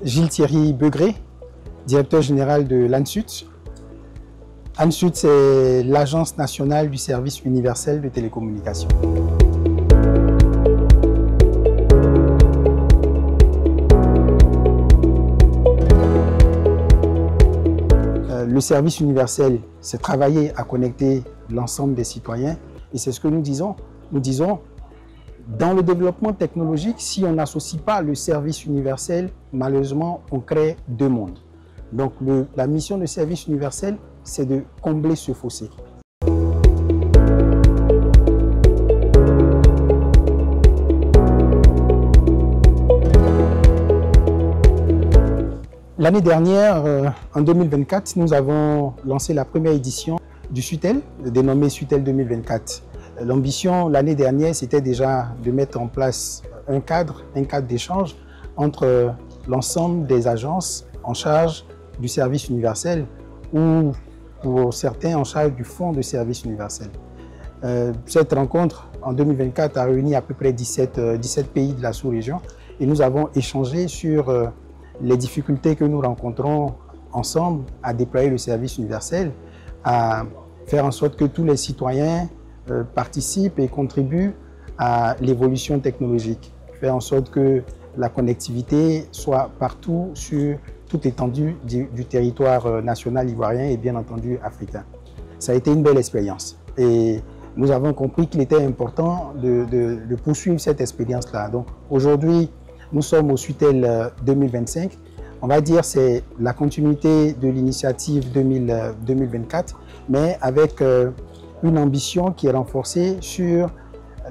Gilles Thierry Begré, directeur général de l'ANSUT. ANSUT, c'est l'Agence nationale du service universel de télécommunications. Le service universel, c'est travailler à connecter l'ensemble des citoyens. Et c'est ce que nous disons. Nous disons, dans le développement technologique, si on n'associe pas le service universel, malheureusement, on crée deux mondes. Donc, la mission de service universel, c'est de combler ce fossé. L'année dernière, en 2024, nous avons lancé la première édition du SUTEL, dénommé SUTEL 2024. L'ambition l'année dernière, c'était déjà de mettre en place un cadre d'échange entre l'ensemble des agences en charge du service universel ou pour certains en charge du fonds de service universel. Cette rencontre en 2024 a réuni à peu près 17 pays de la sous-région et nous avons échangé sur les difficultés que nous rencontrons ensemble à déployer le service universel, à faire en sorte que tous les citoyens participent et contribuent à l'évolution technologique, faire en sorte que la connectivité soit partout sur toute l'étendue du territoire national ivoirien et bien entendu africain. Ça a été une belle expérience et nous avons compris qu'il était important de poursuivre cette expérience-là. Donc aujourd'hui, nous sommes au SUTEL 2025. On va dire que c'est la continuité de l'initiative 2024, mais avec une ambition qui est renforcée sur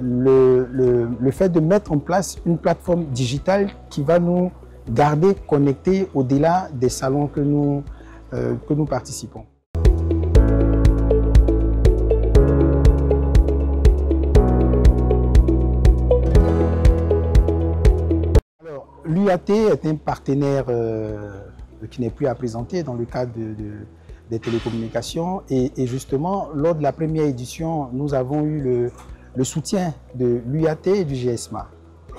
le fait de mettre en place une plateforme digitale qui va nous garder connectés au-delà des salons que nous participons. L'UAT est un partenaire qui n'est plus à présenter dans le cadre des télécommunications et justement, lors de la première édition, nous avons eu le soutien de l'UAT et du GSMA.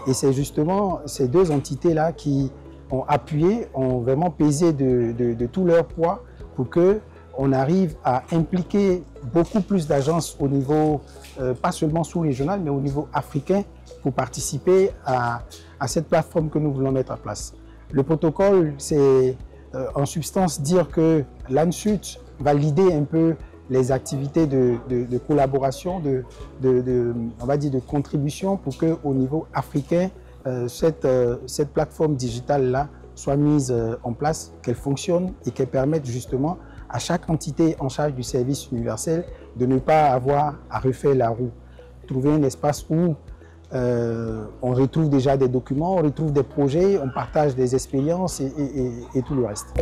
Et c'est justement ces deux entités-là qui ont appuyé, ont vraiment pesé de tout leur poids pour qu'on arrive à impliquer beaucoup plus d'agences au niveau, pas seulement sous-régional, mais au niveau africain, pour participer à cette plateforme que nous voulons mettre en place. Le protocole, c'est en substance dire que l'ANSUT va leader un peu les activités de collaboration, on va dire de contribution pour qu'au niveau africain, cette plateforme digitale-là soit mise en place, qu'elle fonctionne et qu'elle permette justement à chaque entité en charge du service universel de ne pas avoir à refaire la roue. Trouver un espace où on retrouve déjà des documents, on retrouve des projets, on partage des expériences et tout le reste.